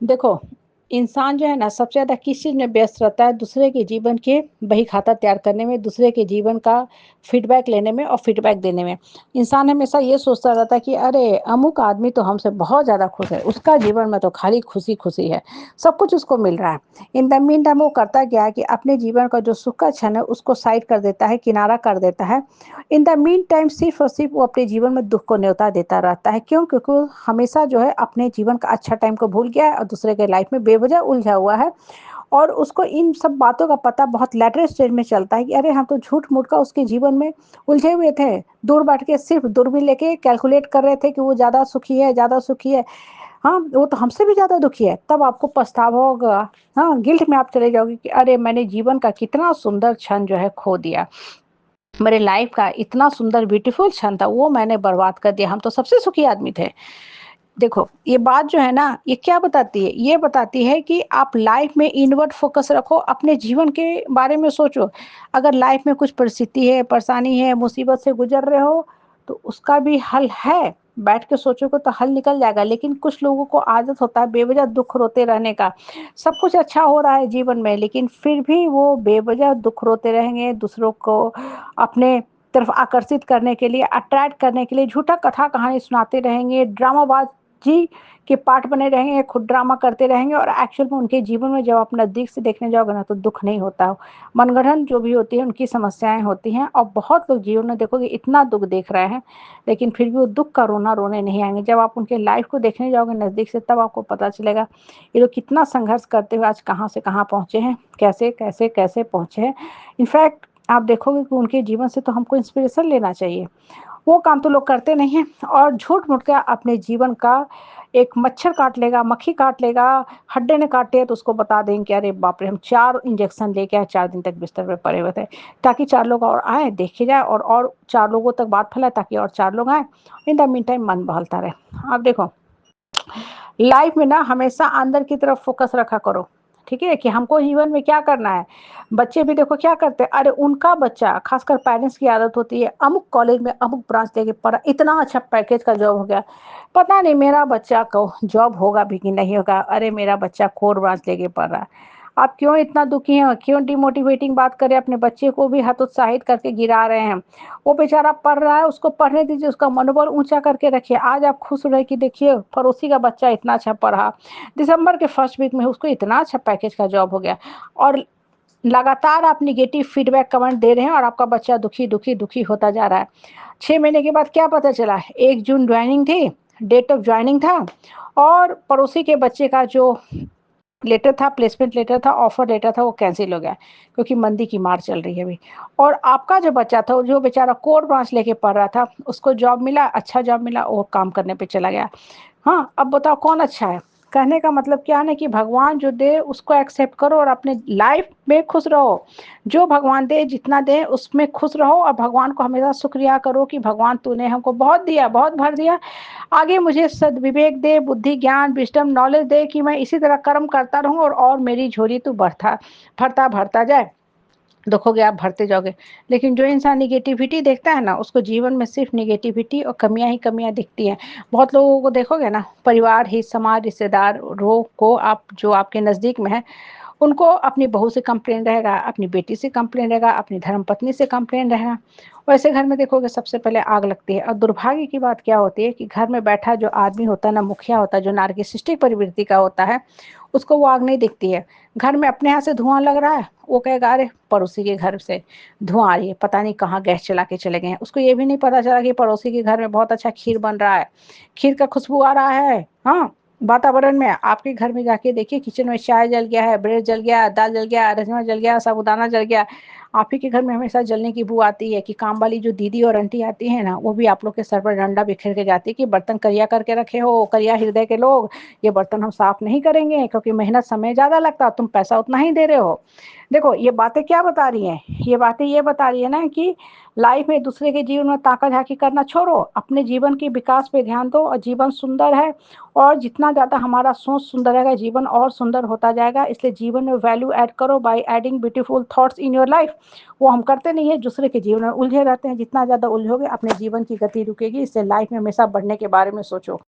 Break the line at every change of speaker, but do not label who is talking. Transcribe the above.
देखो, इंसान जो है ना सबसे ज़्यादा किस चीज़ में व्यस्त रहता है, दूसरे के जीवन के बही-खाता तैयार करने में, दूसरे के जीवन का फीडबैक लेने में और फीडबैक देने में। इंसान हमेशा ये सोचता रहता है कि अरे! अमुक आदमी तो हमसे बहुत ज़्यादा खुश है, उसका जीवन में तो खाली खुशी-खुशी है, सब कुछ उसको मिल रहा है। इन द मीन टाइम वो करता क्या है कि अपने जीवन का जो सुख का क्षण है, उसको साइड कर देता है, किनारा कर देता है। इन द मीन टाइम सिर्फ़ और सिर्फ़ वो अपने जीवन में दुःख को न्योता देता रहता है। क्यों? क्योंकि वो हमेशा जो है अपने जीवन का अच्छा टाइम को भूल गया है और दूसरे के लाइफ़ में बेवज़ह उलझा हुआ है और उसको इन सब बातों का पता बहुत लेटर स्टेज में चलता है कि अरे! हम तो झूठ-मूठ का उसके जीवन में उलझे हुए थे। दूर बैठ के सिर्फ़ दूरबीन लेके कैलकुलेट कर रहे थे कि वो ज़्यादा सुखी है, ज़्यादा सुखी है। हाँ, वो तो हमसे भी ज़्यादा दुखी है। तब आपको पछतावा होगा। हाँ, गिल्ट में आप चले जाओगे कि अरे! मैंने जीवन का कितना सुंदर क्षण जो है खो दिया। मेरे लाइफ का इतना सुंदर ब्यूटीफुल क्षण था, वो मैंने बर्बाद कर दिया। हम तो सबसे सुखी आदमी थे। देखो, ये बात जो है ना, ये क्या बताती है? ये बताती है कि आप लाइफ में इनवर्ड फ़ोकस रखो, अपने जीवन के बारे में सोचो। अगर लाइफ में कुछ परिस्थिति है, परेशानी है, मुसीबत से गुज़र रहे हो, तो उसका भी हल है। बैठ के सोचोगे तो हल निकल जाएगा, लेकिन कुछ लोगों को आदत होता है बेवज़ह दुःख रोते रहने का। सब कुछ अच्छा हो रहा है जीवन में, लेकिन फिर भी वो बेवज़ह दुःख रोते रहेंगे, दूसरों को अपने तरफ आकर्षित करने के लिए, अट्रैक्ट करने के लिए झूठा कथा-कहानी सुनाते रहेंगे, ड्रामाबाज़ जी के पार्ट बने रहेंगे, खुद ड्रामा करते रहेंगे और एक्चुअल में उनके जीवन में जब आप नज़दीक से देखने जाओगे ना तो दुःख नहीं होता। मनगढ़ंत जो भी होती है उनकी समस्याएँ होती हैं और बहुत लोग जीवन में देखोगे इतना दुःख देख रहे हैं, लेकिन फिर भी वो दुःख का रोना रोने नहीं आएँगे। जब आप उनके लाइफ़ को देखने जाओगे नज़दीक से तब आपको पता चलेगा, ये लोग कितना संघर्ष करते हुए आज कहाँ से कहाँ पहुँचे हैं, कैसे पहुँचे हैं। इनफैक्ट आप देखोगे कि उनके जीवन से तो हमको इंस्पिरेशन लेना चाहिए। वो काम तो लोग करते नहीं हैं और झूठ-मूठ के अपने जीवन का एक मच्छर काट लेगा, मक्खी काट लेगा, हड्डे ने काट लिया तो उसको बता देंगे कि अरे बाप रे! हम 4 इंजेक्शन लेके आए, 4 दिन तक बिस्तर पे पड़े हुए थे। ताकि 4 लोग और आएँ, देखे जाए और 4 लोगों तक बात फैलाए ताकि और 4 लोग आएँ। इन द मीन टाइम मन बहलता रहे। अब देखो, लाइफ में ना हमेशा अंदर की तरफ फ़ोकस रखा करो, ठीक है? कि हमको जीवन में क्या करना है। बच्चे भी देखो क्या करते हैं, अरे उनका बच्चा ख़ासकर पेरेंट्स की आदत होती है, अमुक कॉलेज में अमुक ब्रांच लेके पढ़ा, इतना अच्छा पैकेज का जॉब हो गया। पता नहीं मेरा बच्चा को जॉब होगा भी कि नहीं होगा, अरे मेरा बच्चा कोर ब्रांच लेके पढ़ रहा है। आप क्यों इतना दुखी हैं? क्यों डिमोटिवेटिंग बात करें, अपने बच्चे को भी हतोत्साहित करके गिरा रहे हैं। वो बेचारा पढ़ रहा है, उसको पढ़ने दीजिए, उसका मनोबल ऊँचा करके रखिए। आज आप खुश रहे कि देखिए पड़ोसी का बच्चा इतना अच्छा पढ़ा, दिसंबर के फर्स्ट वीक में उसको इतना अच्छा पैकेज का जॉब हो गया और लगातार आप नेगेटिव फीडबैक कमेंट दे रहे हैं और आपका बच्चा दुखी होता जा रहा है। 6 महीने के बाद क्या पता चला, 1 जून जॉइनिंग थी, डेट ऑफ जॉइनिंग था और पड़ोसी के बच्चे का जो लेटर था, प्लेसमेंट लेटर था, ऑफर लेटर था, वो कैंसल हो गया क्योंकि मंदी की मार चल रही है अभी। और आपका जो बच्चा था, जो बेचारा कोर ब्रांच लेके पढ़ रहा था, उसको जॉब मिला, अच्छा जॉब मिला, वो काम करने पे चला गया। हाँ, अब बताओ कौन अच्छा है? कहने का मतलब क्या है ना कि भगवान जो दे उसको एक्सेप्ट करो और अपने लाइफ में खुश रहो। जो भगवान दे, जितना दे उसमें खुश रहो और भगवान को हमेशा शुक्रिया करो कि भगवान तूने हमको बहुत दिया, बहुत भर दिया। आगे मुझे सद्विवेक दे, बुद्धि, ज्ञान, विज़डम, नॉलेज दे कि मैं इसी तरह कर्म करता रहूँ और मेरी झोली तू भरता जाए। देखोगे आप भरते जाओगे। लेकिन जो इंसान नेगेटिविटी देखता है ना, उसको जीवन में सिर्फ़ नेगेटिविटी और कमियाँ ही कमियाँ दिखती हैं। बहुत लोगों को देखोगे ना, परिवार, हित समाज, रिश्तेदार रो को आप जो आपके नज़दीक में है, उनको अपनी बहू से कंप्लेन रहेगा, अपनी बेटी से कंप्लेन रहेगा, अपनी धर्मपत्नी से कंप्लेन रहेगा। वैसे घर में देखोगे सबसे पहले आग लगती है और दुर्भाग्य की बात क्या होती है कि घर में बैठा जो आदमी होता है ना, मुखिया होता है, जो नार्सिसिस्टिक प्रवृत्ति का होता है, उसको वो आग नहीं दिखती है। घर में अपने यहाँ से धुआँ लग रहा है, वो कहेगा अरे पड़ोसी के घर से धुआँ आ रही है, पता नहीं कहाँ गैस चला के चले गए हैं। उसको ये भी नहीं पता चला कि पड़ोसी के घर में बहुत अच्छा खीर बन रहा है, खीर का खुशबू आ रहा है। हाँ, वातावरण में आपके घर में जाके देखिए, किचन में चाय जल गया है, ब्रेड जल गया, दाल जल गया, राजमा जल गया, साबूदाना जल गया। आप ही के घर में हमेशा जलने की बू आती है कि काम वाली जो दीदी और आंटी आती है ना, वो भी आप लोग के सर पर डंडा बिखेर के जाती है कि बर्तन करिया करके रखे हो, करिया हृदय के लोग, ये बर्तन हम साफ नहीं करेंगे क्योंकि मेहनत समय ज़्यादा लगता, तुम पैसा उतना ही दे रहे हो। देखो ये बातें क्या बता रही हैं? ये बातें ये बता रही है ना कि लाइफ में दूसरे के जीवन में ताका-झाकी करना छोड़ो, अपने जीवन के विकास पे ध्यान दो और जीवन सुंदर है और जितना ज़्यादा हमारा सोच सुंदर रहेगा, जीवन और सुंदर होता जाएगा। इसलिए जीवन में वैल्यू ऐड करो by adding beautiful thoughts in your life. वो हम करते नहीं है, दूसरे के जीवन में उलझे रहते हैं। जितना ज़्यादा उलझोगे, अपने जीवन की गति रुकेगी। इसलिए लाइफ में हमेशा बढ़ने के बारे में सोचो।